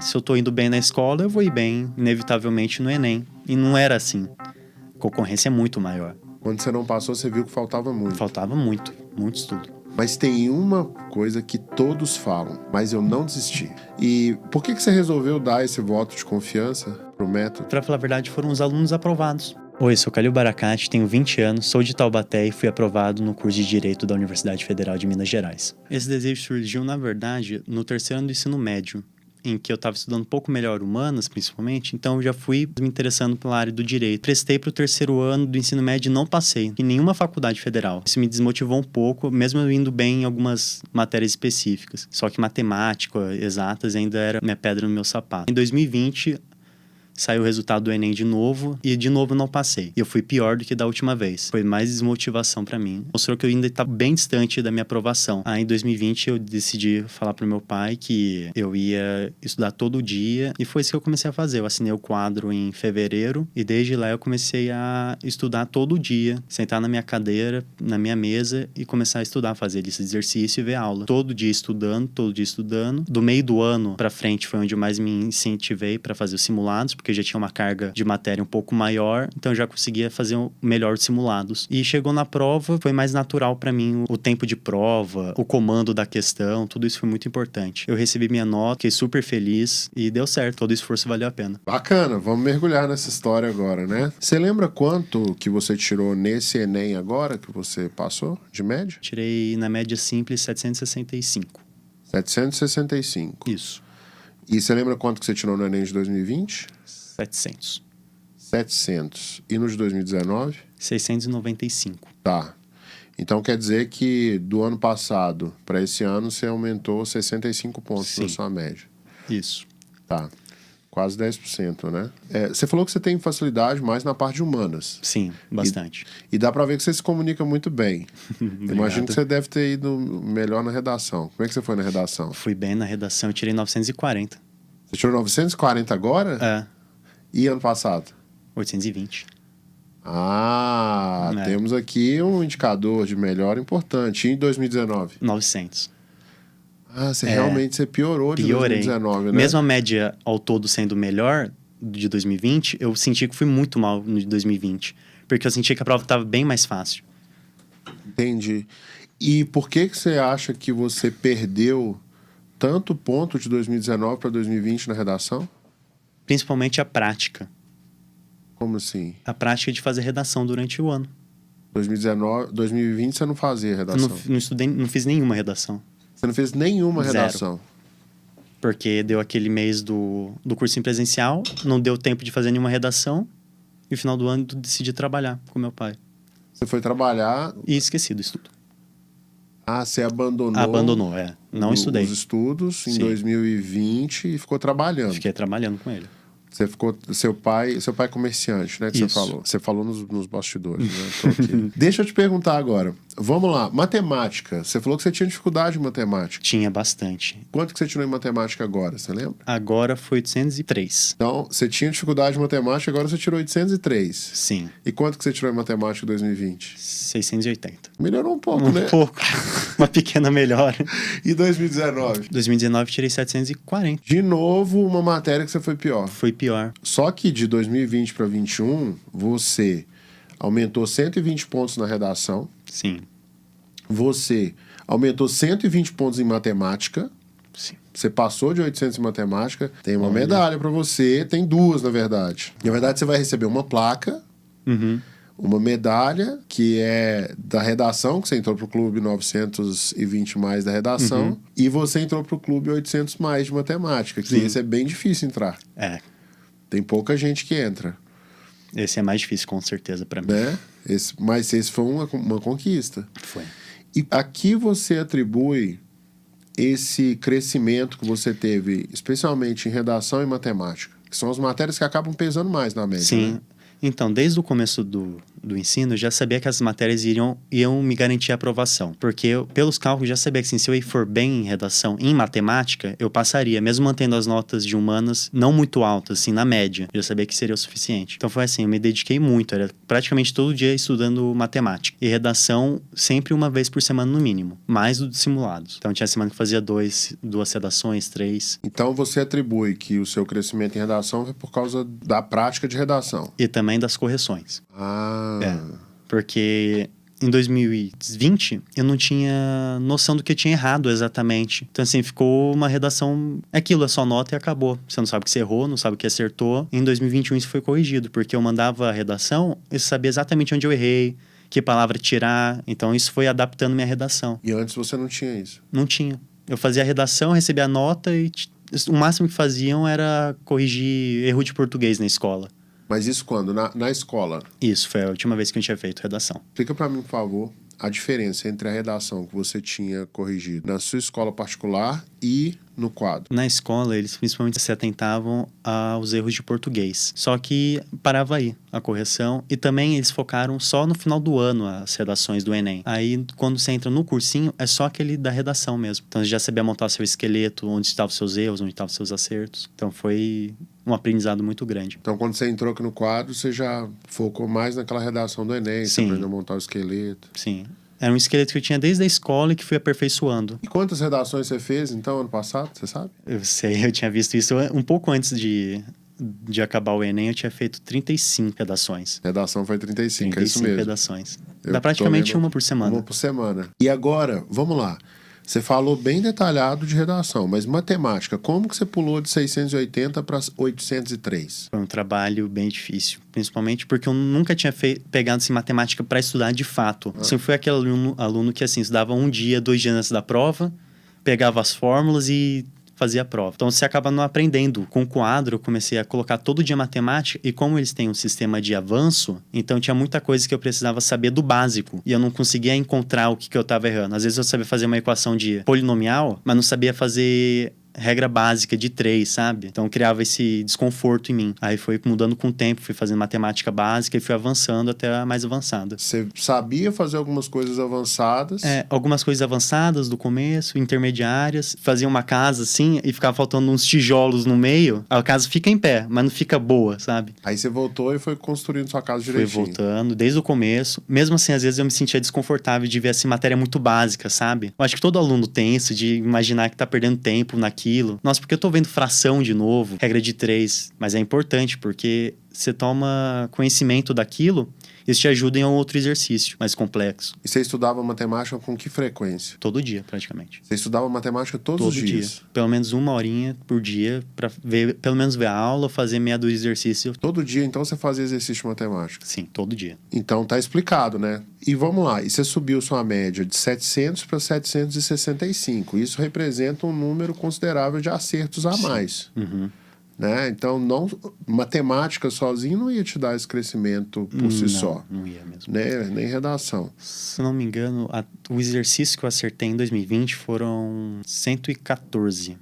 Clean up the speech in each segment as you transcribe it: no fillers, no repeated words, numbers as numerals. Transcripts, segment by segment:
se eu tô indo bem na escola, eu vou ir bem, inevitavelmente, no Enem. E não era assim. A concorrência é muito maior. Quando você não passou, você viu que faltava muito. Faltava muito estudo. Mas tem uma coisa que todos falam, mas eu não desisti. E por que você resolveu dar esse voto de confiança pro método? Pra falar a verdade, foram os alunos aprovados. Oi, sou Calil Baracate, tenho 20 anos, sou de Taubaté e fui aprovado no curso de Direito da Universidade Federal de Minas Gerais. Esse desejo surgiu, na verdade, no terceiro ano do ensino médio, em que eu estava estudando um pouco melhor humanas, principalmente, então eu já fui me interessando pela área do direito. Prestei para o terceiro ano do ensino médio e não passei em nenhuma faculdade federal. Isso me desmotivou um pouco, mesmo eu indo bem em algumas matérias específicas. Só que matemática, exatas, ainda era minha pedra no meu sapato. Em 2020... saiu o resultado do Enem de novo e de novo não passei. E eu fui pior do que da última vez. Foi mais desmotivação pra mim. Mostrou que eu ainda estava bem distante da minha aprovação. Aí em 2020 eu decidi falar pro meu pai que eu ia estudar todo dia e foi isso que eu comecei a fazer. Eu assinei o quadro em fevereiro e desde lá eu comecei a estudar todo dia. Sentar na minha cadeira, na minha mesa e começar a estudar, fazer esse exercício e ver aula. Todo dia estudando. Do meio do ano pra frente foi onde eu mais me incentivei pra fazer os simulados, porque eu já tinha uma carga de matéria um pouco maior, então eu já conseguia fazer melhor os simulados. E chegou na prova, foi mais natural pra mim o tempo de prova, o comando da questão, tudo isso foi muito importante. Eu recebi minha nota, fiquei super feliz e deu certo, todo o esforço valeu a pena. Bacana, vamos mergulhar nessa história agora, né? Você lembra quanto que você tirou nesse Enem agora que você passou, de média? Tirei na média simples 765. 765. Isso. E você lembra quanto que você tirou no Enem de 2020? 700. 700. E no de 2019? 695. Tá. Então quer dizer que do ano passado para esse ano você aumentou 65 pontos na sua média. Isso. Tá. Quase 10%, né? Você falou que você tem facilidade mais na parte de humanas. Sim, bastante. E dá pra ver que você se comunica muito bem. Imagino que você deve ter ido melhor na redação. Como é que você foi na redação? Fui bem na redação, eu tirei 940. Você tirou 940 agora? É. E ano passado? 820. Temos aqui um indicador de melhora importante. E em 2019? 900. Você piorou de Piorei. 2019, né? Mesmo a média ao todo sendo melhor de 2020, eu senti que fui muito mal no de 2020. Porque eu senti que a prova estava bem mais fácil. Entendi. E por que você acha que você perdeu tanto ponto de 2019 para 2020 na redação? Principalmente a prática. Como assim? A prática de fazer redação durante o ano. 2020 você não fazia redação? Eu não estudei, não fiz nenhuma redação. Você não fez nenhuma redação? Porque deu aquele mês do cursinho presencial, não deu tempo de fazer nenhuma redação, e no final do ano eu decidi trabalhar com meu pai. Você foi trabalhar... E esqueci do estudo. Você abandonou... Abandonou, Não estudei. Os estudos em 2020 e ficou trabalhando. Fiquei trabalhando com ele. Você ficou... Seu pai é comerciante, né? Que Isso. você falou. Você falou nos bastidores, né? Tô aqui. Deixa eu te perguntar agora. Vamos lá. Matemática. Você falou que você tinha dificuldade em matemática. Tinha bastante. Quanto que você tirou em matemática agora? Você lembra? Agora foi 803. Então, você tinha dificuldade em matemática, agora você tirou 803. Sim. E quanto que você tirou em matemática em 2020? 680. Melhorou um pouco, né? Um pouco. Uma pequena melhora. E 2019? 2019 tirei 740. De novo, uma matéria que você foi pior. Foi pior. Só que de 2020 para 2021, você aumentou 120 pontos na redação. Sim. Você aumentou 120 pontos em matemática. Sim. Você passou de 800 em matemática. Tem uma medalha para você. Tem duas, na verdade. Na verdade, você vai receber uma placa. Uhum. Uma medalha, que é da redação, que você entrou pro clube 920 mais da redação. Uhum. E você entrou pro clube 800 mais de matemática. Que esse é bem difícil entrar. Tem pouca gente que entra. Esse é mais difícil, com certeza, para mim. Né? Mas esse foi uma conquista. Foi. E aqui você atribui esse crescimento que você teve, especialmente em redação e matemática, que são as matérias que acabam pesando mais na média. Sim. Né? Então, desde o começo do ensino, eu já sabia que as matérias iam me garantir a aprovação. Porque pelos cálculos, já sabia que assim, se eu for bem em redação, em matemática, eu passaria. Mesmo mantendo as notas de humanas não muito altas, assim, na média. Eu já sabia que seria o suficiente. Então foi assim, eu me dediquei muito. Era praticamente todo dia estudando matemática. E redação sempre uma vez por semana no mínimo. Mais do de simulados. Então tinha semana que fazia duas redações, 3. Então você atribui que o seu crescimento em redação foi por causa da prática de redação. E também das correções. Ah. Porque em 2020 eu não tinha noção do que eu tinha errado exatamente. Então assim, ficou uma redação... Aquilo, é só nota e acabou. Você não sabe o que você errou, não sabe o que acertou. Em 2021 isso foi corrigido, porque eu mandava a redação, eu sabia exatamente onde eu errei, que palavra tirar. Então isso foi adaptando minha redação. E antes você não tinha isso? Não tinha. Eu fazia a redação, recebia a nota e o máximo que faziam era corrigir erro de português na escola. Mas isso quando? Na escola? Isso, foi a última vez que eu tinha feito redação. Explica pra mim, por favor, a diferença entre a redação que você tinha corrigido na sua escola particular e no quadro. Na escola, eles principalmente se atentavam aos erros de português. Só que parava aí a correção. E também eles focaram só no final do ano as redações do Enem. Aí, quando você entra no cursinho, é só aquele da redação mesmo. Então, você já sabia montar seu esqueleto, onde estavam os seus erros, onde estavam os seus acertos. Então, foi um aprendizado muito grande. Então, quando você entrou aqui no quadro, você já focou mais naquela redação do Enem, você aprendeu a montar o esqueleto. Sim. Era um esqueleto que eu tinha desde a escola e que fui aperfeiçoando. E quantas redações você fez, então, ano passado, você sabe? Eu sei, eu tinha visto isso um pouco antes de acabar o Enem, eu tinha feito 35 redações. Redação foi 35, é isso mesmo. Redações. Dá praticamente uma por semana. Uma por semana. E agora, vamos lá. Você falou bem detalhado de redação, mas matemática, como que você pulou de 680 para 803? Foi um trabalho bem difícil, principalmente porque eu nunca tinha pegado assim, matemática para estudar de fato. Sempre fui aquele aluno que assim, estudava 1 dia, 2 dias antes da prova, pegava as fórmulas e fazia a prova. Então você acaba não aprendendo. Com o quadro eu comecei a colocar todo dia matemática e como eles têm um sistema de avanço, então tinha muita coisa que eu precisava saber do básico e eu não conseguia encontrar o que eu estava errando. Às vezes eu sabia fazer uma equação de polinomial, mas não sabia fazer regra básica de 3, sabe? Então criava esse desconforto em mim. Aí foi mudando com o tempo, fui fazendo matemática básica e fui avançando até a mais avançada. Você sabia fazer algumas coisas avançadas? Algumas coisas avançadas do começo, intermediárias. Fazia uma casa assim e ficava faltando uns tijolos no meio. A casa fica em pé, mas não fica boa, sabe? Aí você voltou e foi construindo sua casa direitinho. Fui voltando desde o começo. Mesmo assim, às vezes eu me sentia desconfortável de ver assim matéria muito básica, sabe? Eu acho que todo aluno tem isso de imaginar que tá perdendo tempo naquilo. Nossa, porque eu tô vendo fração de novo, regra de 3. Mas é importante, porque você toma conhecimento daquilo, isso te ajuda em um outro exercício mais complexo. E você estudava matemática com que frequência? Todo dia, praticamente. Você estudava matemática todos os dias? Todo dia. Pelo menos 1 horinha por dia, pra pelo menos ver a aula, fazer meia dúzia de exercício. Todo dia, então, você fazia exercício de matemática? Sim, todo dia. Então, tá explicado, né? E vamos lá, e você subiu sua média de 700 para 765. Isso representa um número considerável de acertos a mais. Uhum. Né? Então, matemática sozinho não ia te dar esse crescimento por si só. Não ia mesmo. Nem redação. Se não me engano, o exercício que eu acertei em 2020 foram 114.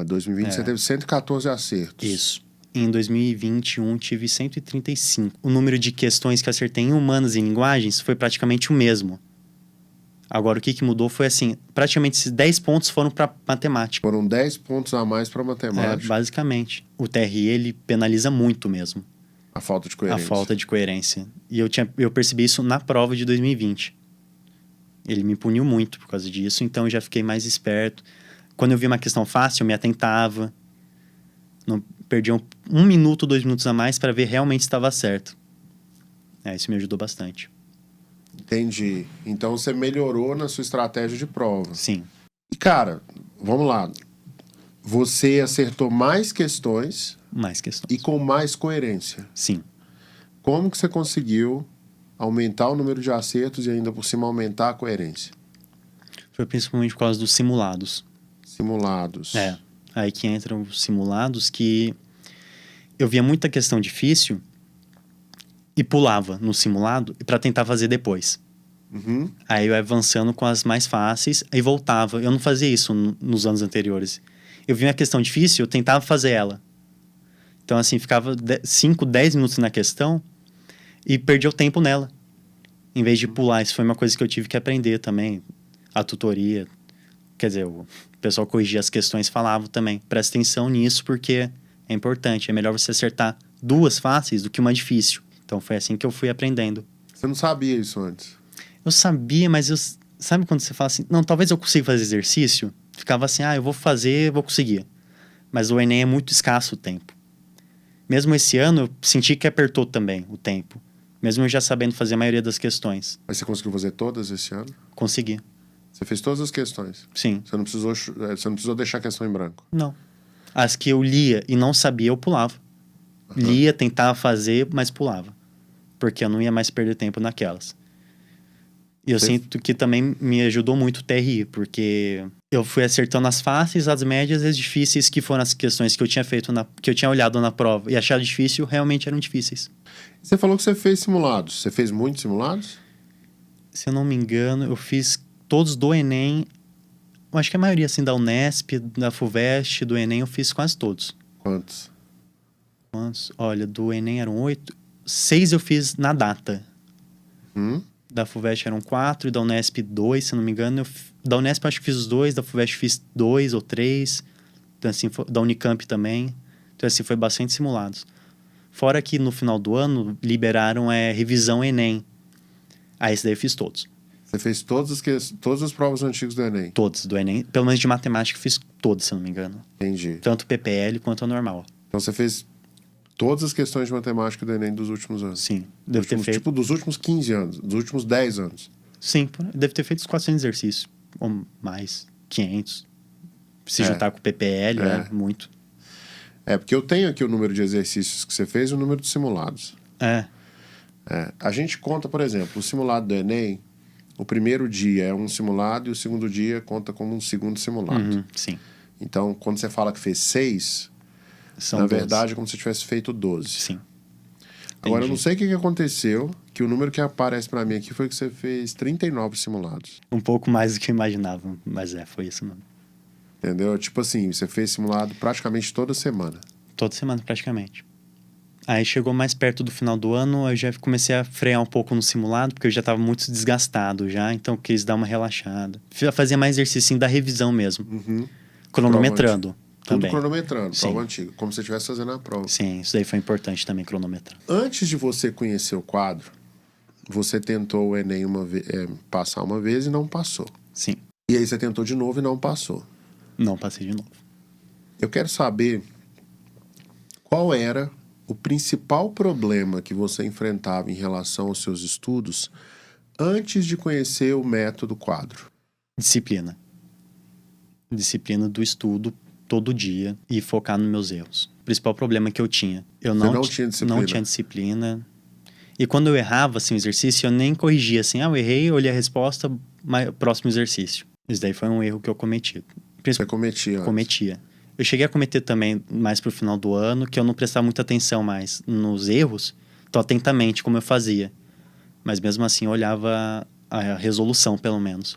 2020 você teve 114 acertos. Isso. Em 2021 tive 135. O número de questões que acertei em humanas e linguagens foi praticamente o mesmo. Agora, o que mudou foi assim, praticamente esses 10 pontos foram para matemática. Foram 10 pontos a mais para matemática. Basicamente. O TRE, ele penaliza muito mesmo. A falta de coerência. A falta de coerência. E eu percebi isso na prova de 2020. Ele me puniu muito por causa disso, então eu já fiquei mais esperto. Quando eu vi uma questão fácil, eu me atentava. Não perdia 1 minuto, 2 minutos a mais para ver realmente se estava certo. Isso me ajudou bastante. Entendi. Então você melhorou na sua estratégia de prova. Sim. E cara, vamos lá. Você acertou mais questões. Mais questões. E com mais coerência. Sim. Como que você conseguiu aumentar o número de acertos e ainda por cima aumentar a coerência? Foi principalmente por causa dos simulados. Simulados. Aí que entram os simulados que eu via muita questão difícil e pulava no simulado para tentar fazer depois. Uhum. Aí eu ia avançando com as mais fáceis e voltava. Eu não fazia isso nos anos anteriores. Eu via uma questão difícil, eu tentava fazer ela. Então, assim, ficava 5, 10 minutos na questão, E perdi o tempo nela, em vez de pular. Isso foi uma coisa que eu tive que aprender também. A tutoria, quer dizer, o pessoal corrigia as questões, falava também. Presta atenção nisso porque é importante. É melhor você acertar 2 fáceis do que uma difícil. Então foi assim que eu fui aprendendo. Você não sabia isso antes? Eu sabia, mas sabe quando você fala assim, não, talvez eu consiga fazer exercício? Ficava assim, eu vou fazer, vou conseguir. Mas o Enem é muito escasso o tempo. Mesmo esse ano, eu senti que apertou também o tempo. Mesmo eu já sabendo fazer a maioria das questões. Mas você conseguiu fazer todas esse ano? Consegui. Você fez todas as questões? Sim. Você não precisou deixar a questão em branco? Não. As que eu lia e não sabia, eu pulava. Lia, tentava fazer, mas pulava. Porque eu não ia mais perder tempo naquelas. E eu sinto que também me ajudou muito o TRI, porque eu fui acertando as fáceis, as médias e as difíceis, que foram as questões que eu tinha feito, que eu tinha olhado na prova. E achado difícil, realmente eram difíceis. Você falou que você fez simulados. Você fez muitos simulados? Se eu não me engano, eu fiz todos do Enem. Eu acho que a maioria, assim, da Unesp, da FUVEST, do Enem, eu fiz quase todos. Quantos? Olha, do Enem eram 8. 6 eu fiz na data. Da FUVEST eram 4, e da Unesp 2, se eu não me engano. Da Unesp eu acho que fiz os 2, da FUVEST fiz 2 ou 3. Então, assim, da Unicamp também. Então, assim, foi bastante simulados. Fora que no final do ano liberaram revisão Enem. Aí esse daí eu fiz todos. Você fez todas as provas antigas do Enem? Todos do Enem. Pelo menos de matemática eu fiz todos, se eu não me engano. Entendi. Tanto PPL quanto a normal. Então você fez todas as questões de matemática do Enem dos últimos anos? Sim. Deve ter feito... Tipo, dos últimos 15 anos, dos últimos 10 anos? Sim, deve ter feito os 400 exercícios. Ou mais, 500. Se juntar com o PPL, muito. Porque eu tenho aqui o número de exercícios que você fez e o número de simulados. A gente conta, por exemplo, o simulado do Enem, o primeiro dia é um simulado e o segundo dia conta como um segundo simulado. Sim. Então, quando você fala que fez 6, São na 12. verdade é como se tivesse feito 12. Sim. Agora, eu não sei o que aconteceu, que o número que aparece pra mim aqui foi que você fez 39 simulados. Um pouco mais do que eu imaginava, mas foi isso mesmo. Entendeu? Tipo assim, você fez simulado praticamente toda semana. Toda semana, praticamente. Aí chegou mais perto do final do ano, eu já comecei a frear um pouco no simulado, porque eu já estava muito desgastado já, então eu quis dar uma relaxada. Fazia mais exercício da revisão mesmo. Cronometrando. Tudo também. cronometrando, Sim. prova antiga. Como se você estivesse fazendo a prova. Sim, isso daí foi importante também, cronometrar. Antes de você conhecer o quadro, você tentou o Enem passar uma vez e não passou. Sim. E aí você tentou de novo e não passou. Não passei de novo. Eu quero saber qual era o principal problema que você enfrentava em relação aos seus estudos antes de conhecer o método quadro. Disciplina. Disciplina do estudo todo dia e focar nos meus erros. O principal problema que eu tinha. Eu não tinha disciplina? Não tinha disciplina. E quando eu errava, assim, o exercício, eu nem corrigia, assim, eu errei, olhei a resposta, próximo exercício. Isso daí foi um erro que eu cometi. Você cometia? Cometia. Eu cheguei a cometer também mais pro final do ano, que eu não prestava muita atenção mais nos erros, tão atentamente como eu fazia. Mas mesmo assim, eu olhava a resolução, pelo menos,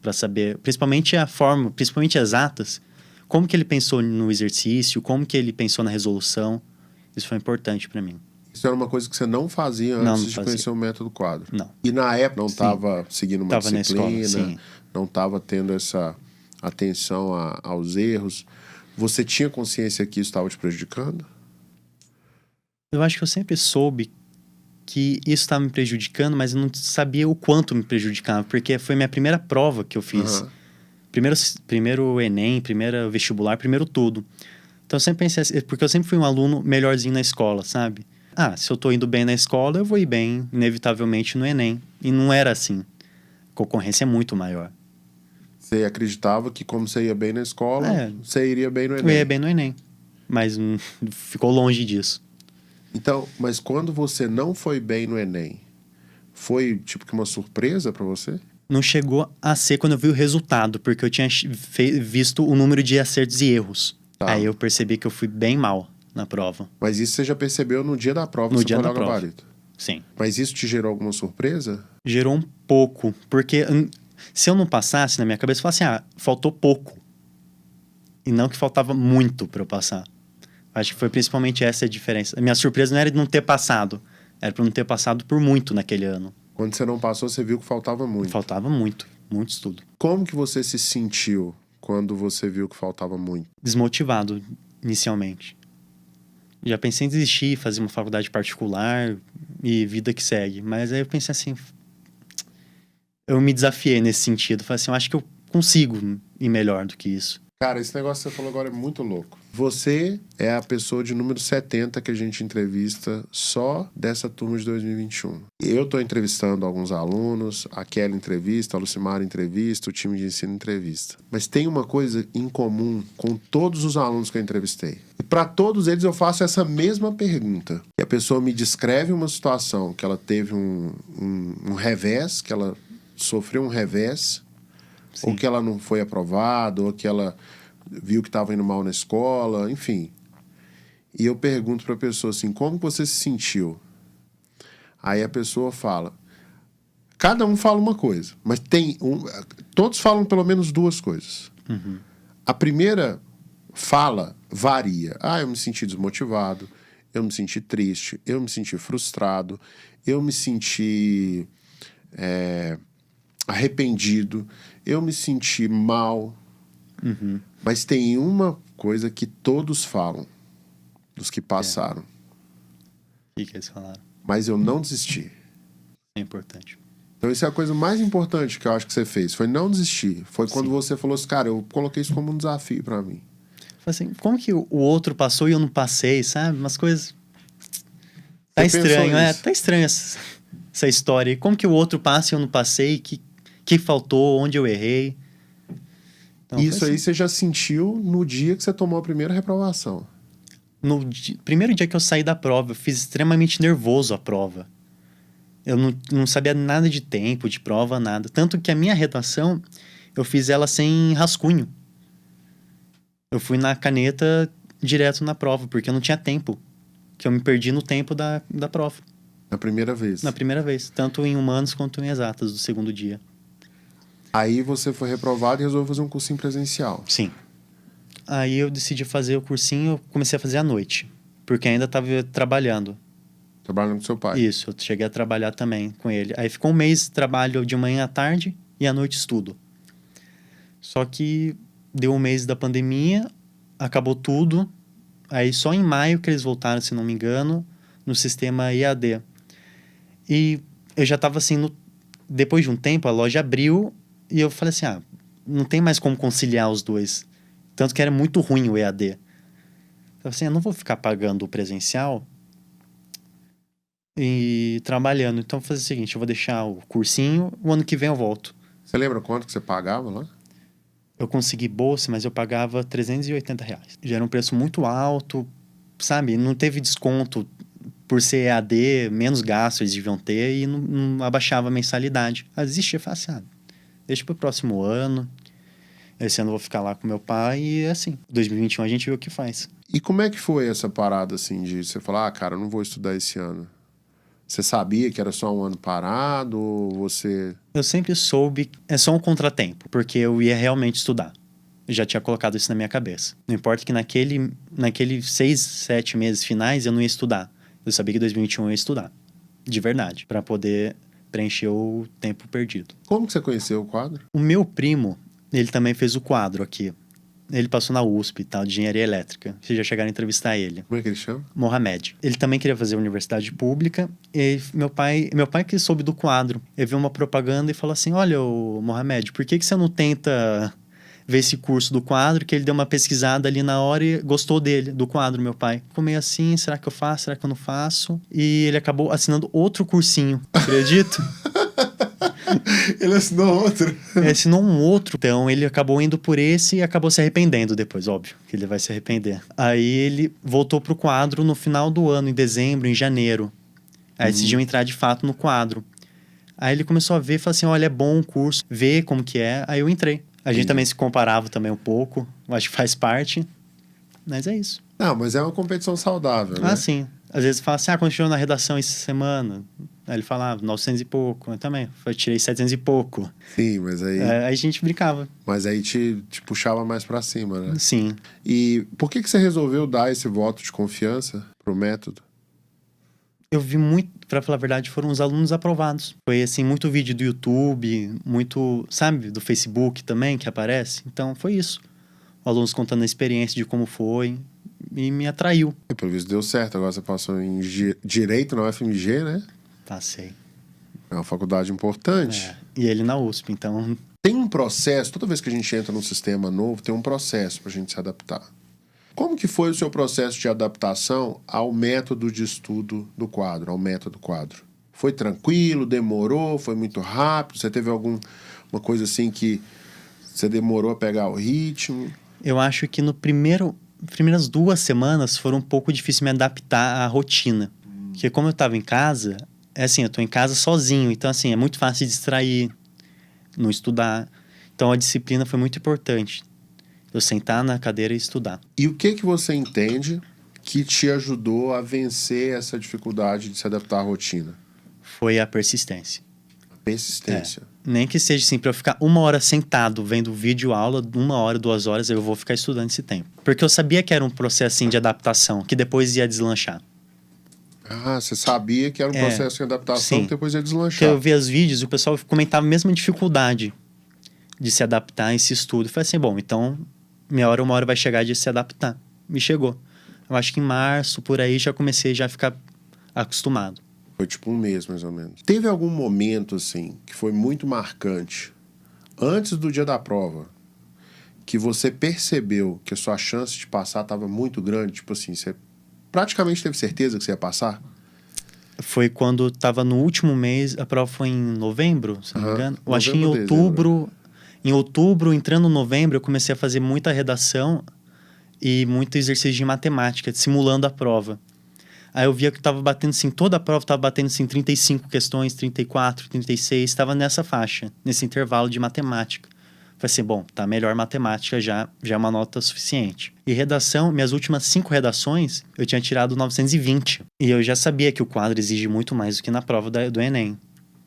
para saber, principalmente a forma, principalmente exatas, como que ele pensou no exercício, como que ele pensou na resolução. Isso foi importante para mim. Isso era uma coisa que você não fazia antes de conhecer o método quadro? Não. E na época não estava seguindo uma disciplina, na escola, não estava tendo essa atenção aos erros. Você tinha consciência que isso estava te prejudicando? Eu acho que eu sempre soube que isso estava me prejudicando, mas eu não sabia o quanto me prejudicava, porque foi minha primeira prova que eu fiz. Primeiro Enem, primeiro vestibular, primeiro tudo. Então eu sempre pensei assim, porque eu sempre fui um aluno melhorzinho na escola, sabe? Se eu tô indo bem na escola, eu vou ir bem, inevitavelmente, no Enem. E não era assim. A concorrência é muito maior. Você acreditava que como você ia bem na escola, você iria bem no Enem? Eu ia bem no Enem, mas ficou longe disso. Então, mas quando você não foi bem no Enem, foi tipo que uma surpresa pra você? Não chegou a ser quando eu vi o resultado, porque eu tinha visto o número de acertos e erros. Tá. Aí eu percebi que eu fui bem mal na prova. Mas isso você já percebeu no dia da prova? No dia da prova. Gabarito. Sim. Mas isso te gerou alguma surpresa? Gerou um pouco, porque se eu não passasse na minha cabeça, eu falasse faltou pouco. E não que faltava muito para eu passar. Acho que foi principalmente essa a diferença. A minha surpresa não era de não ter passado, Era pra eu não ter passado por muito naquele ano. Quando você não passou, você viu que faltava muito. Faltava muito estudo. Como que você se sentiu quando você viu que faltava muito? Desmotivado, inicialmente. Já pensei em desistir, fazer uma faculdade particular e vida que segue. Mas aí eu pensei assim... Eu me desafiei nesse sentido. Falei assim, eu acho que eu consigo ir melhor do que isso. Cara, esse negócio que você falou agora é muito louco. Você é a pessoa de número 70 que a gente entrevista só dessa turma de 2021. Eu tô entrevistando alguns alunos, a Kelly entrevista, a Lucimara entrevista, o time de ensino entrevista. Mas tem uma coisa em comum com todos os alunos que eu entrevistei. E para todos eles eu faço essa mesma pergunta. E a pessoa me descreve uma situação que ela teve um revés, que ela sofreu um revés, Sim. ou que ela não foi aprovada, ou que ela viu que estava indo mal na escola, enfim. E eu pergunto para a pessoa assim, como você se sentiu? Aí a pessoa fala, cada um fala uma coisa, mas todos falam pelo menos duas coisas. Uhum. A primeira fala varia. Eu me senti desmotivado, eu me senti triste, eu me senti frustrado, eu me senti arrependido, eu me senti mal. Uhum. Mas tem uma coisa que todos falam, dos que passaram. O que eles falaram? Mas eu não desisti. É importante. Então isso é a coisa mais importante que eu acho que você fez, foi não desistir. Foi quando você falou assim, cara, eu coloquei isso como um desafio pra mim. Assim, como que o outro passou e eu não passei, sabe? Umas coisas... Tá estranho, tá estranho essa história. Como que o outro passa e eu não passei? Que faltou? Onde eu errei? Então, isso aí você já sentiu no dia que você tomou a primeira reprovação? No primeiro dia que eu saí da prova, eu fiz extremamente nervoso a prova. Eu não sabia nada de tempo, de prova, nada. Tanto que a minha redação, eu fiz ela sem rascunho. Eu fui na caneta direto na prova, porque eu não tinha tempo. Que eu me perdi no tempo da prova. Na primeira vez? Na primeira vez. Tanto em humanos quanto em exatas, do segundo dia. Aí você foi reprovado e resolveu fazer um cursinho presencial. Sim. Aí eu decidi fazer o cursinho, eu comecei a fazer à noite. Porque ainda estava trabalhando. Trabalhando com seu pai? Isso, eu cheguei a trabalhar também com ele. Aí ficou um mês de trabalho de manhã à tarde e à noite estudo. Só que deu um mês da pandemia, acabou tudo. Aí só em maio que eles voltaram, se não me engano, no sistema EAD. E eu já estava assim, depois de um tempo a loja abriu e eu falei assim, não tem mais como conciliar os dois. Tanto que era muito ruim o EAD. Eu falei assim, eu não vou ficar pagando o presencial e trabalhando. Então eu vou fazer o seguinte, eu vou deixar o cursinho, o ano que vem eu volto. Você lembra quanto que você pagava lá? Eu consegui bolsa, mas eu pagava R$380. Já era um preço muito alto, sabe? Não teve desconto por ser EAD, menos gastos eles deviam ter e não abaixava a mensalidade. Aí desistia, eu falei assim, deixa pro próximo ano. Esse ano eu vou ficar lá com meu pai e assim, 2021 a gente vê o que faz. E como é que foi essa parada assim de você falar, cara, eu não vou estudar esse ano? Você sabia que era só um ano parado ou você... Eu sempre soube, é só um contratempo, porque eu ia realmente estudar. Eu já tinha colocado isso na minha cabeça. Não importa que naquele 6, 7 meses finais eu não ia estudar. Eu sabia que 2021 eu ia estudar, de verdade, para poder preencher o tempo perdido. Como que você conheceu o quadro? O meu primo, ele também fez o quadro aqui. Ele passou na USP, tal, de engenharia elétrica. Vocês já chegaram a entrevistar ele. Como é que ele chama? Mohamed. Ele também queria fazer universidade pública. E meu pai que soube do quadro. Ele viu uma propaganda e falou assim, olha, Mohamed, por que você não tenta ver esse curso do quadro? Que ele deu uma pesquisada ali na hora e gostou do quadro, meu pai. Ficou meio assim, será que eu faço? Será que eu não faço? E ele acabou assinando outro cursinho, acredita? Ele assinou outro? Ele assinou um outro, então ele acabou indo por esse e acabou se arrependendo depois, óbvio, que ele vai se arrepender. Aí ele voltou pro quadro no final do ano, em dezembro, em janeiro. Aí decidiu entrar de fato no quadro. Aí ele começou a ver e falou assim, olha, é bom o curso, vê como que é. Aí eu entrei. A gente também se comparava também um pouco, acho que faz parte, mas é isso. Não, mas é uma competição saudável, né? Sim. Às vezes fala assim, quando chegou na redação essa semana... Aí ele falava 900 e pouco. Eu também. Eu tirei 700 e pouco. Sim, mas aí... Aí a gente brincava. Mas aí te puxava mais pra cima, né? Sim. E por que você resolveu dar esse voto de confiança pro método? Eu vi muito, pra falar a verdade, foram os alunos aprovados. Foi, assim, muito vídeo do YouTube, muito, sabe, do Facebook também, que aparece. Então, foi isso. Alunos contando a experiência de como foi e me atraiu. E pelo visto deu certo. Agora você passou em Direito na UFMG, né? Passei. É uma faculdade importante. E ele na USP, então... Tem um processo, toda vez que a gente entra num sistema novo, tem um processo pra gente se adaptar. Como que foi o seu processo de adaptação ao método de estudo do quadro, ao método quadro? Foi tranquilo, demorou, foi muito rápido? Você teve alguma coisa assim que você demorou a pegar o ritmo? Eu acho que primeiras 2 semanas foram um pouco difícil me adaptar à rotina. Porque como eu estava em casa, eu tô em casa sozinho, então assim, é muito fácil de distrair, não estudar. Então a disciplina foi muito importante. Eu sentar na cadeira e estudar. E o que você entende que te ajudou a vencer essa dificuldade de se adaptar à rotina? Foi a persistência. Persistência. Nem que seja assim, para eu ficar 1 hora sentado vendo vídeo aula, 1 hora, 2 horas, eu vou ficar estudando esse tempo. Porque eu sabia que era um processo assim, de adaptação, que depois ia deslanchar. Ah, você sabia que era um processo de adaptação, que depois ia deslanchar. Porque eu via os vídeos e o pessoal comentava a mesma dificuldade de se adaptar a esse estudo. Eu falei assim, bom, então... uma hora vai chegar de se adaptar. Me chegou. Eu acho que em março, por aí, já comecei a ficar acostumado. Foi tipo 1 mês, mais ou menos. Teve algum momento, assim, que foi muito marcante, antes do dia da prova, que você percebeu que a sua chance de passar estava muito grande? Tipo assim, você praticamente teve certeza que você ia passar? Foi quando estava no último mês, a prova foi em novembro, se não me engano. Eu acho que em outubro... Em outubro, entrando em novembro, eu comecei a fazer muita redação e muito exercício de matemática, simulando a prova. Aí eu via que estava batendo assim, toda a prova estava batendo assim, 35 questões, 34, 36, estava nessa faixa, nesse intervalo de matemática. Falei assim, bom, tá melhor matemática já é uma nota suficiente. E redação, minhas últimas 5 redações, eu tinha tirado 920. E eu já sabia que o quadro exige muito mais do que na prova do Enem.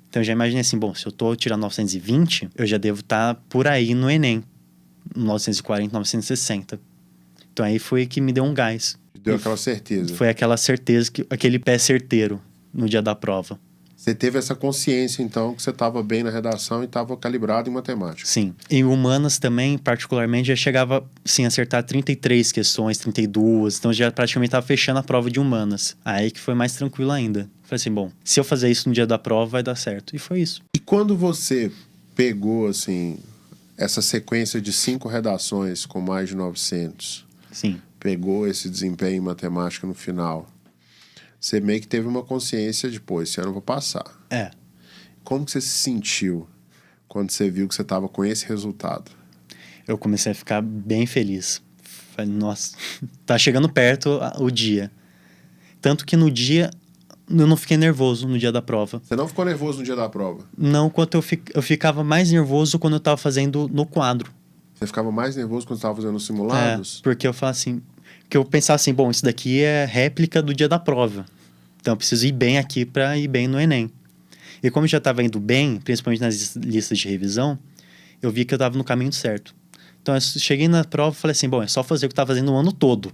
Então eu já imaginei assim, bom, se eu tô tirando 920, eu já devo estar por aí no Enem, 940, 960. Então aí foi que me deu um gás. Deu aquela certeza. Foi aquela certeza, aquele pé certeiro no dia da prova. Você teve essa consciência, então, que você estava bem na redação e estava calibrado em matemática. Sim. Em humanas também, particularmente, já chegava, sim, a acertar 33 questões, 32. Então já praticamente estava fechando a prova de humanas. Aí que foi mais tranquilo ainda. Falei assim, bom, se eu fazer isso no dia da prova, vai dar certo. E foi isso. E quando você pegou, assim, essa sequência de 5 redações com mais de 900... Sim. Pegou esse desempenho em matemática no final, você meio que teve uma consciência de, pô, esse ano eu vou passar. Como que você se sentiu quando você viu que você estava com esse resultado? Eu comecei a ficar bem feliz. Falei, nossa, tá chegando perto o dia. Tanto que no dia, eu não fiquei nervoso no dia da prova. Você não ficou nervoso no dia da prova? Não, eu ficava mais nervoso quando eu estava fazendo no quadro. Você ficava mais nervoso quando você estava fazendo os simulados? Porque eu falo assim, que eu pensava assim, bom, isso daqui é réplica do dia da prova. Então eu preciso ir bem aqui para ir bem no Enem. E como eu já estava indo bem, principalmente nas listas de revisão, eu vi que eu estava no caminho certo. Então eu cheguei na prova e falei assim, bom, é só fazer o que eu estava fazendo o ano todo.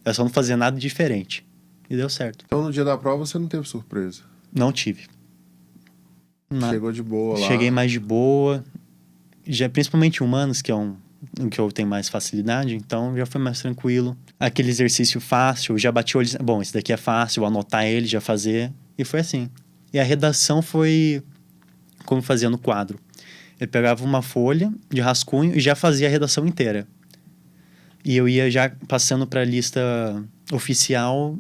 É só não fazer nada diferente. E deu certo. Então no dia da prova você não teve surpresa? Não tive. Chegou de boa lá? Cheguei mais de boa. Já, principalmente humanos, que é em que eu tenho mais facilidade, então já foi mais tranquilo. Aquele exercício fácil, já bati o olho, bom, esse daqui é fácil, anotar ele, já fazer, e foi assim. E a redação foi como fazia no quadro. Eu pegava uma folha de rascunho e já fazia a redação inteira. E eu ia já passando para a lista oficial,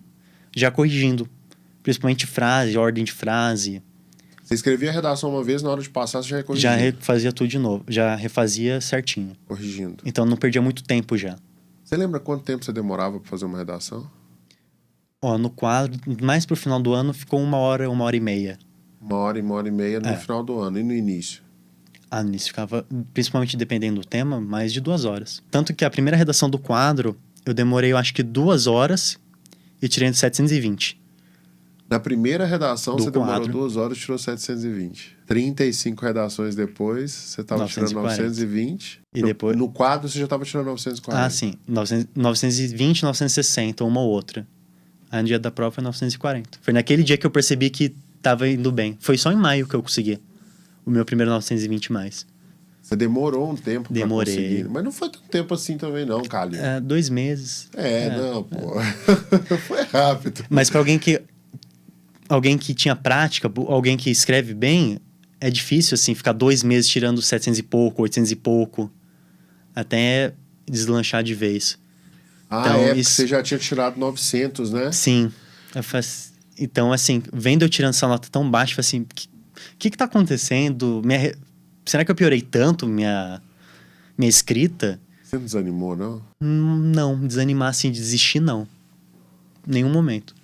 já corrigindo, principalmente frase, ordem de frase. Você escrevia a redação uma vez, na hora de passar você já corrigia? Já refazia tudo de novo, já refazia certinho. Corrigindo. Então não perdia muito tempo já. Você lembra quanto tempo você demorava para fazer uma redação? No quadro, mais pro final do ano, ficou 1 hora, 1h30. 1 hora e meia no final do ano. E no início? No início ficava, principalmente dependendo do tema, mais de 2 horas. Tanto que a primeira redação do quadro, eu demorei, eu acho que 2 horas e tirei de 720. Na primeira redação, você demorou quadro. 2 horas e tirou 720. 35 redações depois, você estava tirando 920. E depois... No quadro, você já estava tirando 940. sim. 920, 960, uma ou outra. Aí no dia da prova foi 940. Foi naquele dia que eu percebi que tava indo bem. Foi só em maio que eu consegui o meu primeiro 920 mais. Você demorou um tempo pra Demorei. conseguir. Mas não foi tanto tempo assim também não, Calil. 2 meses. Não, pô. Foi rápido. Mas pra alguém que tinha prática, alguém que escreve bem, é difícil, assim, ficar 2 meses tirando 700 e pouco, 800 e pouco, até deslanchar de vez. Então, porque você já tinha tirado 900, né? Sim. Então, assim, vendo eu tirando essa nota tão baixa, eu falei assim, o que tá acontecendo? Será que eu piorei tanto minha escrita? Você não desanimou, não? Não, desanimar assim, desistir, não. Nenhum momento.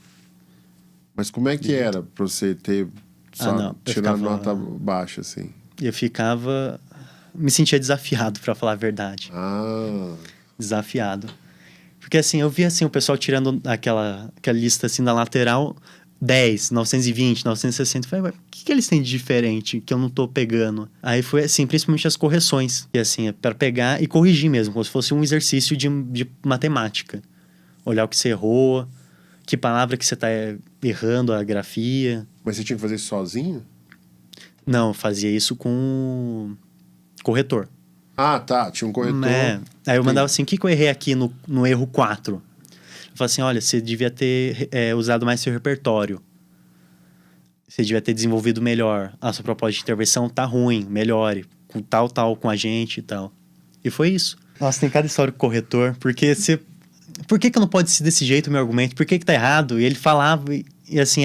Mas como é que era pra você ter só tirando nota baixa, assim? Eu ficava... Me sentia desafiado, pra falar a verdade. Desafiado. Porque, assim, eu via, assim, o pessoal tirando aquela lista, assim, na lateral, 10, 920, 960. Eu falei, o que eles têm de diferente que eu não tô pegando? Aí foi, assim, principalmente as correções. E, assim, para pegar e corrigir mesmo, como se fosse um exercício de matemática. Olhar o que você errou, que palavra que você tá errando, a grafia. Mas você tinha que fazer isso sozinho? Não, eu fazia isso com o corretor. Tá. Tinha um corretor. Aí eu mandava assim, o que eu errei aqui no erro 4? Eu falava assim, olha, você devia ter usado mais seu repertório. Você devia ter desenvolvido melhor. A sua proposta de intervenção tá ruim, melhore. Com tal, com a gente e tal. E foi isso. Nossa, tem cada história com o corretor. Porque você... Por que não pode ser desse jeito o meu argumento? Por que tá errado? E ele falava... E assim,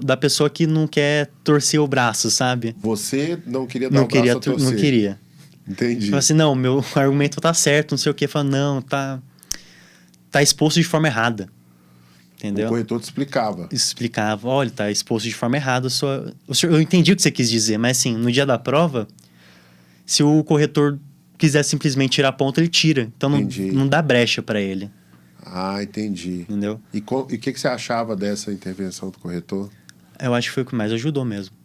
da pessoa que não quer torcer o braço, sabe? Você não queria dar o braço a torcer. Não queria. Entendi. Falei assim, não, meu argumento tá certo, não sei o quê. Fala, não, tá exposto de forma errada. Entendeu? O corretor te explicava. Explicava, olha, tá exposto de forma errada. Eu entendi o que você quis dizer, mas assim, no dia da prova, se o corretor quiser simplesmente tirar a ponta, ele tira. Então não dá brecha para ele. Entendi. Entendeu? E o que você achava dessa intervenção do corretor? Eu acho que foi o que mais ajudou mesmo.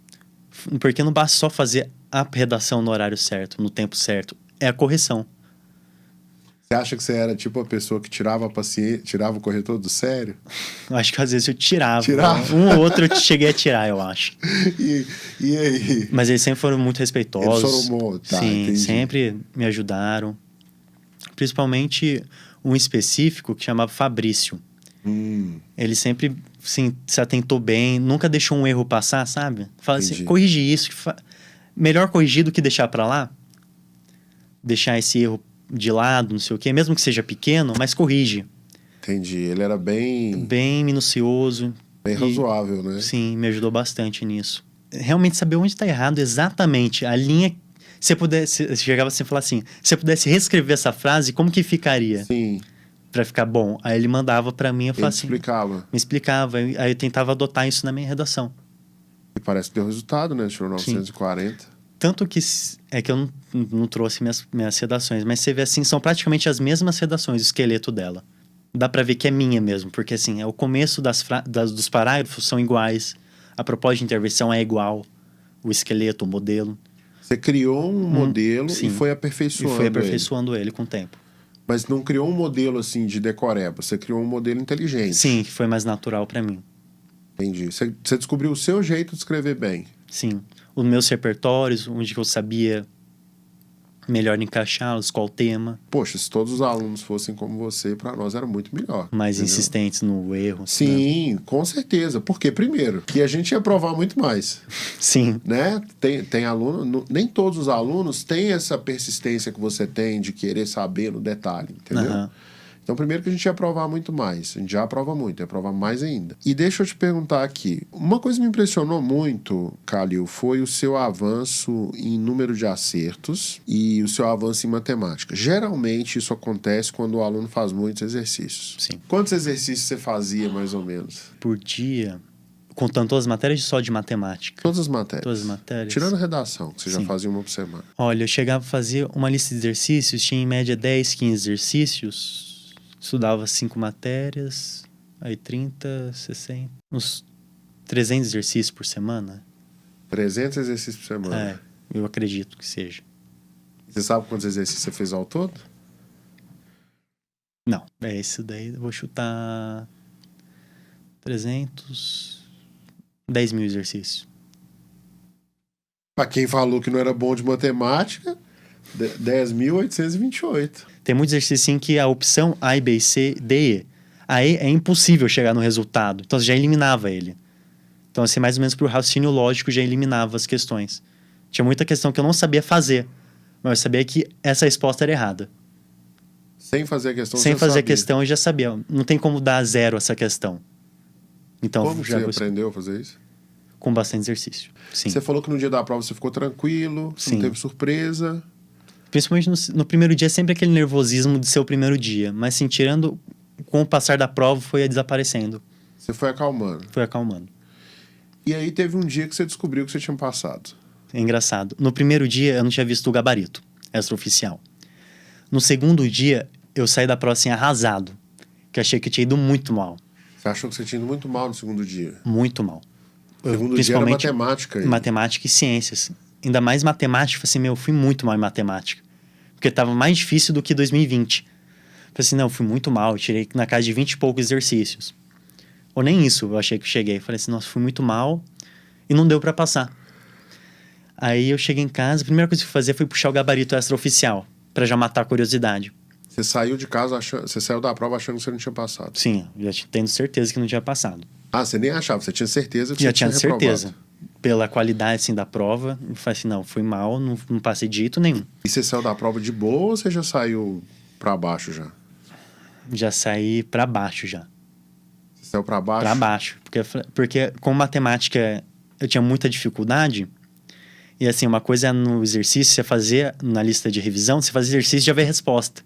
Porque não basta só fazer a redação no horário certo, no tempo certo. É a correção. Você acha que você era tipo a pessoa que tirava o corretor do sério? Eu acho que às vezes eu tirava. Um ou outro eu cheguei a tirar, eu acho. E aí? Mas eles sempre foram muito respeitosos. Eles foram Sim, entendi. Sempre me ajudaram. Principalmente um específico que chamava Fabrício. Ele sempre, assim, se atentou bem, nunca deixou um erro passar, sabe? Fala assim, corrige isso. Melhor corrigir do que deixar pra lá. Deixar esse erro de lado, não sei o quê. Mesmo que seja pequeno, mas corrige. Entendi. Ele era bem minucioso. Bem razoável, né? Sim, me ajudou bastante nisso. Realmente saber onde está errado exatamente. A linha... Se eu pudesse... Chegava assim e falava assim... Se eu pudesse reescrever essa frase, como que ficaria? Sim. Pra ficar bom. Aí ele mandava pra mim, eu falava assim... explicava. Me explicava. Aí eu tentava adotar isso na minha redação. E parece que deu resultado, né? Tirou 940. Sim. Tanto que... É que eu não trouxe minhas redações. Mas você vê assim, são praticamente as mesmas redações, o esqueleto dela. Dá pra ver que é minha mesmo. Porque assim, o começo dos parágrafos são iguais. A proposta de intervenção é igual. O esqueleto, o modelo. Você criou um modelo e foi aperfeiçoando ele com o tempo. Mas não criou um modelo assim de decoreba. Você criou um modelo inteligente. Sim, que foi mais natural pra mim. Entendi. Você descobriu o seu jeito de escrever bem. Sim. Os meus repertórios, onde que eu sabia melhor encaixá-los, qual tema. Poxa, se todos os alunos fossem como você, para nós era muito melhor. Mais insistentes no erro. Sim, né? Com certeza. Porque, primeiro, que a gente ia provar muito mais. Sim. Né? Tem aluno... Nem todos os alunos têm essa persistência que você tem de querer saber no detalhe, entendeu? Uhum. Então, primeiro que a gente ia provar muito mais. A gente já aprova muito, ia provar mais ainda. E deixa eu te perguntar aqui. Uma coisa que me impressionou muito, Calil, foi o seu avanço em número de acertos e o seu avanço em matemática. Geralmente, isso acontece quando o aluno faz muitos exercícios. Sim. Quantos exercícios você fazia, mais ou menos? Por dia, contando todas as matérias só de matemática? Todas as matérias. Todas as matérias. Tirando a redação, que você já fazia uma por semana. Olha, eu chegava a fazer uma lista de exercícios, tinha em média 10, 15 exercícios... Estudava 5 matérias, aí 30, 60, uns 300 exercícios por semana. 300 exercícios por semana? É, eu acredito que seja. Você sabe quantos exercícios você fez ao todo? Não, esse daí eu vou chutar 300... 10 mil exercícios. Pra quem falou que não era bom de matemática, 10.828. Tem muito exercício em que a opção A, B, C, D, E. A E é impossível chegar no resultado. Então, você já eliminava ele. Então, assim, mais ou menos pro raciocínio lógico, já eliminava as questões. Tinha muita questão que eu não sabia fazer, mas eu sabia que essa resposta era errada. Sem fazer a questão, Sem fazer a questão, eu já sabia. Não tem como dar zero essa questão. Então, como você aprendeu a fazer isso? Com bastante exercício, sim. Você falou que no dia da prova você ficou tranquilo, você não teve surpresa. Principalmente no primeiro dia, sempre aquele nervosismo de ser o primeiro dia. Mas, assim, tirando, com o passar da prova, foi desaparecendo. Você foi acalmando? Foi acalmando. E aí teve um dia que você descobriu que você tinha passado. É engraçado. No primeiro dia, eu não tinha visto o gabarito extraoficial. No segundo dia, eu saí da prova assim, arrasado. Que eu achei que eu tinha ido muito mal. Você achou que você tinha ido muito mal no segundo dia? Muito mal. O segundo dia era matemática. Matemática e ciências. Ainda mais matemática. Falei assim, eu fui muito mal em matemática. Porque estava mais difícil do que 2020. Falei assim, eu fui muito mal. Eu tirei na casa de 20 e poucos exercícios. Ou nem isso eu achei que cheguei. Falei assim, nossa, fui muito mal. E não deu para passar. Aí eu cheguei em casa, a primeira coisa que eu fui fazer foi puxar o gabarito extraoficial. Para já matar a curiosidade. Você saiu de casa, você saiu da prova achando que você não tinha passado? Sim, já tendo certeza que não tinha passado. Ah, você nem achava, você tinha certeza que já você tinha reprovado? Certeza. Pela qualidade, assim, da prova. Eu falei assim, fui mal, não passei de jeito nenhum. E você saiu da prova de boa ou você já saiu para baixo já? Já saí para baixo já. Você saiu para baixo? Para baixo. Porque com matemática eu tinha muita dificuldade. E assim, uma coisa é no exercício, você fazer na lista de revisão, você faz exercício e já vê a resposta.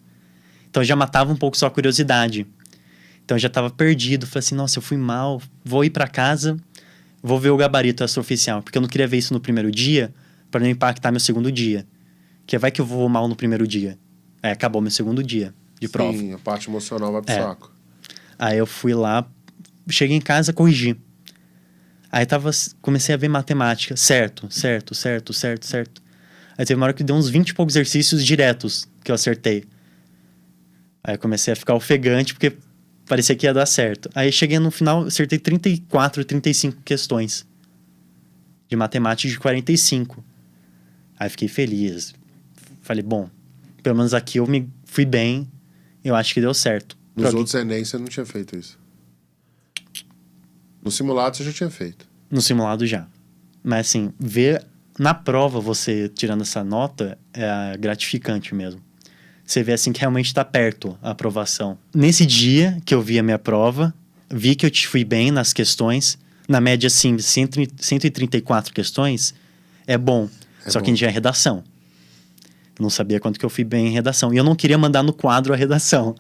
Então já matava um pouco só a curiosidade. Então eu já estava perdido. Falei assim, nossa, eu fui mal, vou ir para casa, vou ver o gabarito extraoficial. Porque eu não queria ver isso no primeiro dia, para não impactar meu segundo dia. Que vai que eu vou mal no primeiro dia. Aí acabou meu segundo dia de prova. Sim, a parte emocional vai pro saco. Aí eu fui lá, cheguei em casa, corrigi. Aí comecei a ver matemática. Certo. Aí teve uma hora que deu uns 20 e poucos exercícios diretos que eu acertei. Aí eu comecei a ficar ofegante, porque parecia que ia dar certo. Aí cheguei no final, acertei 34, 35 questões. De matemática de 45. Aí fiquei feliz. Falei, bom, pelo menos aqui eu fui bem. Eu acho que deu certo. Nos outros Enem você não tinha feito isso? No simulado você já tinha feito? No simulado já. Mas assim, ver na prova você tirando essa nota é gratificante mesmo. Você vê assim que realmente está perto a aprovação. Nesse dia que eu vi a minha prova, vi que eu fui bem nas questões. Na média, assim, 134 questões é bom. Só que a gente é redação. Eu não sabia quanto que eu fui bem em redação. E eu não queria mandar no quadro a redação.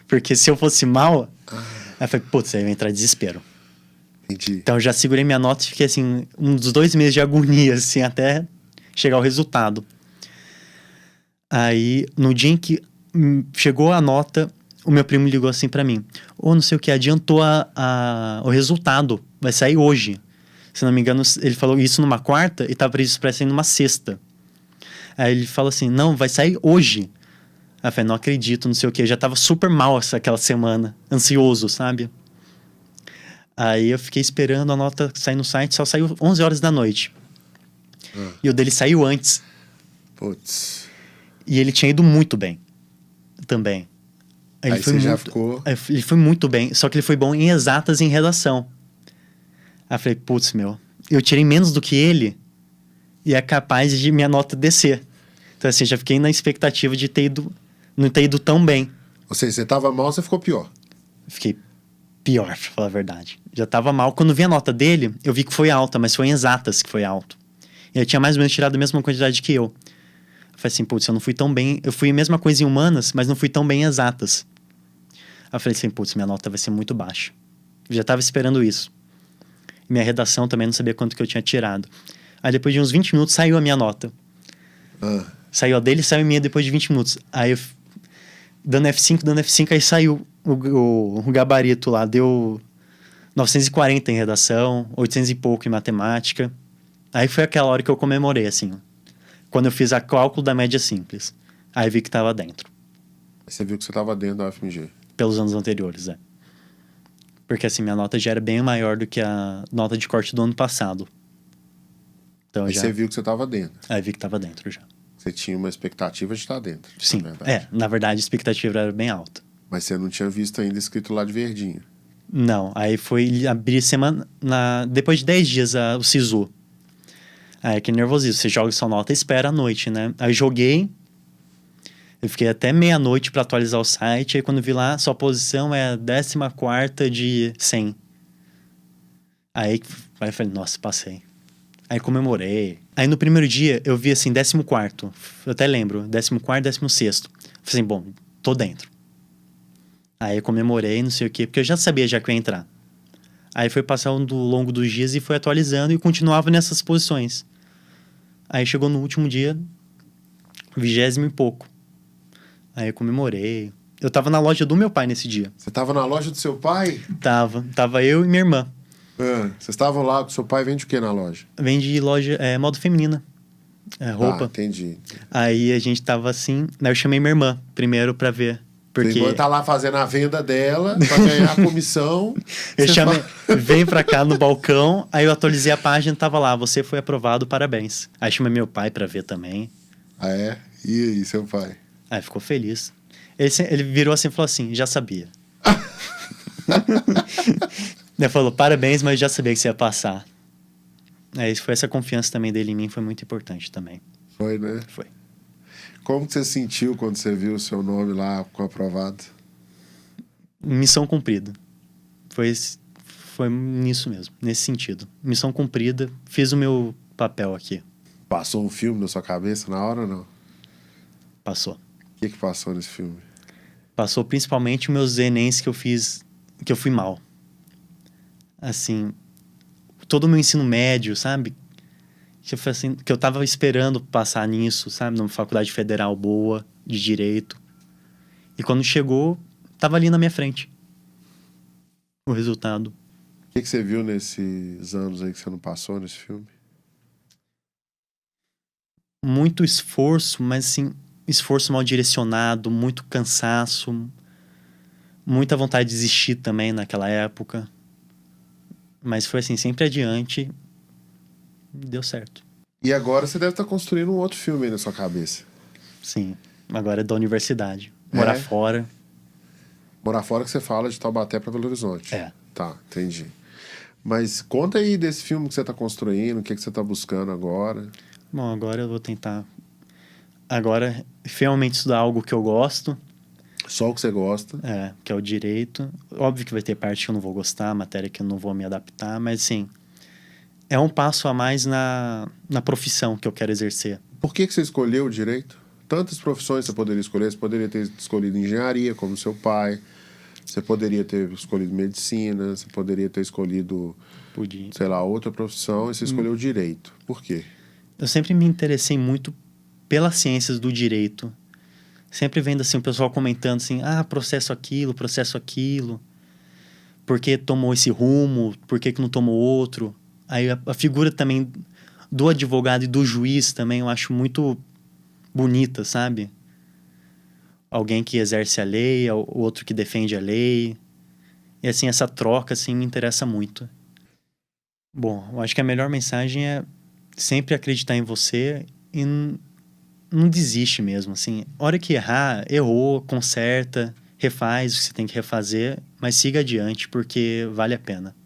Porque se eu fosse mal, aí eu falei, putz, aí vai entrar desespero. Entendi. Então eu já segurei minha nota e fiquei assim, uns 2 meses de agonia, assim, até chegar ao resultado. Aí, no dia em que chegou a nota, o meu primo ligou assim pra mim. Não sei o que, adiantou o resultado, vai sair hoje. Se não me engano, ele falou isso numa quarta e tava previsto pra sair numa sexta. Aí ele falou assim, não, vai sair hoje. Aí eu falei, não acredito, não sei o que. Eu já tava super mal aquela semana, ansioso, sabe? Aí eu fiquei esperando a nota sair no site, só saiu 11 horas da noite. E o dele saiu antes. Putz. E ele tinha ido muito bem também. Aí você já ficou... Ele foi muito bem, só que ele foi bom em exatas e em redação. Aí eu falei, putz, eu tirei menos do que ele e é capaz de minha nota descer. Então assim, já fiquei na expectativa de não ter ido tão bem. Ou seja, você tava mal, você ficou pior. Fiquei pior, pra falar a verdade. Já tava mal. Quando vi a nota dele, eu vi que foi alta, mas foi em exatas que foi alto. Ele tinha mais ou menos tirado a mesma quantidade que eu. Eu falei assim, putz, eu não fui tão bem... Eu fui a mesma coisa em humanas, mas não fui tão bem em exatas. Aí eu falei assim, putz, minha nota vai ser muito baixa. Eu já tava esperando isso. Minha redação também não sabia quanto que eu tinha tirado. Aí depois de uns 20 minutos saiu a minha nota. Saiu a dele e saiu a minha depois de 20 minutos. Aí eu, dando F5, aí saiu o gabarito lá. Deu 940 em redação, 800 e pouco em matemática. Aí foi aquela hora que eu comemorei, assim. Quando eu fiz a cálculo da média simples. Aí vi que tava dentro. Você viu que você tava dentro da UFMG? Pelos anos anteriores, Porque assim, minha nota já era bem maior do que a nota de corte do ano passado. Então, aí você viu que você estava dentro. Aí vi que estava dentro já. Você tinha uma expectativa de estar dentro. Sim, na verdade a expectativa era bem alta. Mas você não tinha visto ainda escrito lá de verdinho. Não, aí foi abrir semana... Depois de 10 dias o SISU. Aí que nervosismo, você joga sua nota e espera à noite, né? Aí eu joguei, eu fiquei até meia-noite para atualizar o site, aí quando vi lá, sua posição é a 14ª de 100. Aí eu falei, nossa, passei. Aí comemorei. Aí no primeiro dia eu vi assim, 14º, eu até lembro, 14º, 16º. Falei assim, bom, tô dentro. Aí eu comemorei, não sei o quê, porque eu já sabia já que eu ia entrar. Aí foi passando ao longo dos dias e foi atualizando e continuava nessas posições. Aí chegou no último dia, 20º e pouco. Aí eu comemorei. Eu tava na loja do meu pai nesse dia. Você tava na loja do seu pai? Tava eu e minha irmã. Vocês estavam lá, o seu pai vende o que na loja? Vende loja, moda feminina. Roupa. Entendi. Aí a gente tava assim, aí eu chamei minha irmã primeiro pra ver. Porque... Sua irmã tá lá fazendo a venda dela pra ganhar a comissão. Eu chamei, vem pra cá no balcão, aí eu atualizei a página, tava lá, você foi aprovado, parabéns. Aí chamei meu pai pra ver também. Ah, é? E aí, seu pai? Aí ficou feliz. Ele virou assim e falou assim, já sabia. Ele falou, parabéns, mas já sabia que você ia passar. Aí foi essa confiança também dele em mim, foi muito importante também. Foi, né? Foi. Como que você sentiu quando você viu o seu nome lá com aprovado? Missão cumprida. Foi nisso mesmo, nesse sentido. Missão cumprida, fiz o meu papel aqui. Passou um filme na sua cabeça na hora ou não? Passou. O que passou nesse filme? Passou principalmente os meus Enems que eu fiz, que eu fui mal. Assim, todo o meu ensino médio, sabe? Que eu tava esperando passar nisso, sabe? Numa faculdade federal boa, de direito. E quando chegou, tava ali na minha frente. O resultado. O que você viu nesses anos aí que você não passou nesse filme? Muito esforço, mas assim, esforço mal direcionado, muito cansaço, muita vontade de desistir também naquela época. Mas foi assim, sempre adiante, deu certo. E agora você deve estar construindo um outro filme aí na sua cabeça. Sim, agora é da universidade. Morar fora. Morar fora que você fala de Taubaté para Belo Horizonte. Tá, entendi. Mas conta aí desse filme que você está construindo, o que você está buscando agora. Bom, agora eu vou tentar... Agora, finalmente estudar algo que eu gosto. Só o que você gosta. Que é o direito. Óbvio que vai ter parte que eu não vou gostar, matéria que eu não vou me adaptar, mas assim, é um passo a mais na profissão que eu quero exercer. Por que você escolheu o direito? Tantas profissões você poderia escolher. Você poderia ter escolhido engenharia, como seu pai. Você poderia ter escolhido medicina. Você poderia ter escolhido, sei lá, outra profissão. E você escolheu o direito. Por quê? Eu sempre me interessei muito pelas ciências do direito. Sempre vendo assim, o pessoal comentando assim, processo aquilo. Por que tomou esse rumo? Por que não tomou outro? Aí a figura também do advogado e do juiz também eu acho muito bonita, sabe? Alguém que exerce a lei, o outro que defende a lei. E assim, essa troca assim, me interessa muito. Bom, eu acho que a melhor mensagem é sempre acreditar em você e não desiste mesmo, assim. A hora que errar, errou, conserta, refaz o que você tem que refazer, mas siga adiante, porque vale a pena.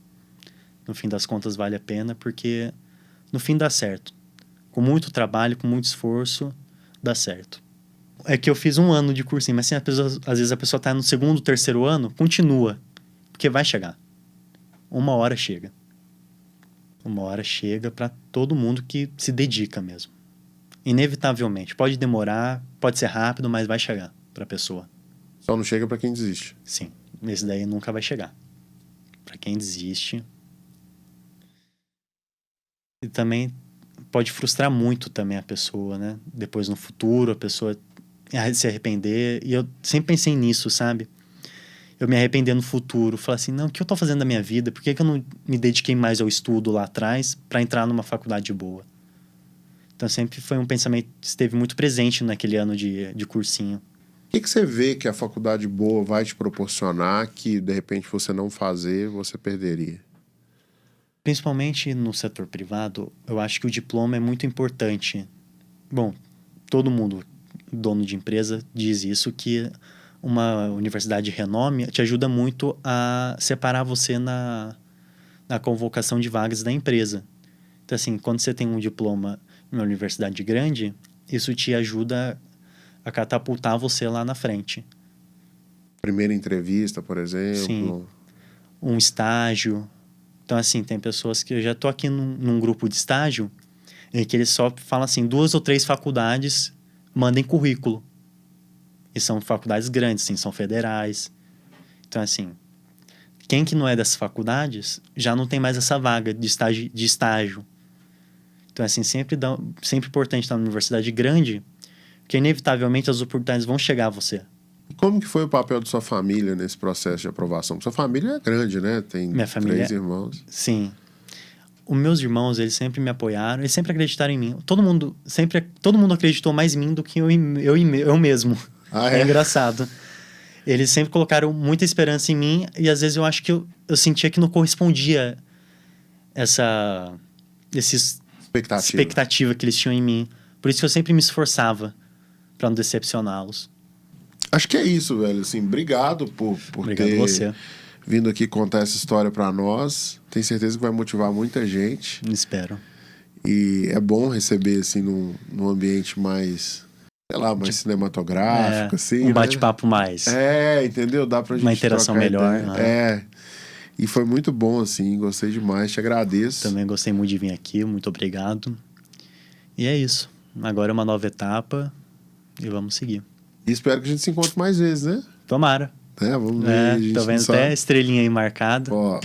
No fim das contas, vale a pena, porque no fim dá certo. Com muito trabalho, com muito esforço, dá certo. É que eu fiz 1 ano de cursinho, mas assim, às vezes a pessoa tá no 2º, 3º ano, continua, porque vai chegar. Uma hora chega. Uma hora chega para todo mundo que se dedica mesmo. Inevitavelmente. Pode demorar, pode ser rápido, mas vai chegar para a pessoa. Só não chega para quem desiste. Sim, esse daí nunca vai chegar. Para quem desiste. E também pode frustrar muito também a pessoa, né? Depois no futuro a pessoa se arrepender. E eu sempre pensei nisso, sabe? Eu me arrepender no futuro. Falar assim, não, o que eu tô fazendo da minha vida? Por que eu não me dediquei mais ao estudo lá atrás para entrar numa faculdade boa? Então sempre foi um pensamento que esteve muito presente naquele ano de cursinho. que você vê que a faculdade boa vai te proporcionar que, de repente, você não fazer, você perderia? Principalmente no setor privado, eu acho que o diploma é muito importante. Bom, todo mundo, dono de empresa, diz isso, que uma universidade de renome te ajuda muito a separar você na convocação de vagas da empresa. Então, assim, quando você tem um diploma em uma universidade grande, isso te ajuda a catapultar você lá na frente. Primeira entrevista, por exemplo. Sim. Um estágio. Então, assim, tem pessoas que eu já tô aqui num grupo de estágio em que eles só falam assim, 2 ou 3 faculdades mandem currículo. E são faculdades grandes, assim, são federais. Então, assim, quem que não é dessas faculdades já não tem mais essa vaga de estágio. Então, assim, sempre importante estar numa universidade grande, porque inevitavelmente as oportunidades vão chegar a você. E como que foi o papel da sua família nesse processo de aprovação? Sua família é grande, né? Tem Minha família, 3 irmãos. Sim. Os meus irmãos, eles sempre me apoiaram, eles sempre acreditaram em mim. Todo mundo acreditou mais em mim do que eu mesmo. Ah, é? É engraçado. Eles sempre colocaram muita esperança em mim e às vezes eu acho que eu sentia que não correspondia essa expectativa que eles tinham em mim. Por isso que eu sempre me esforçava para não decepcioná-los. Acho que é isso, velho. Assim, obrigado por ter você. Vindo aqui contar essa história para nós. Tenho certeza que vai motivar muita gente. Espero. E é bom receber, assim, num ambiente mais, sei lá, mais cinematográfico, assim, um bate-papo mais. Entendeu? Dá pra gente uma interação melhor. E foi muito bom, assim, gostei demais, te agradeço. Também gostei muito de vir aqui, muito obrigado. E é isso. Agora é uma nova etapa e vamos seguir. E espero que a gente se encontre mais vezes, né? Tomara. Vamos ver. Tô vendo até a estrelinha aí marcada. Ó.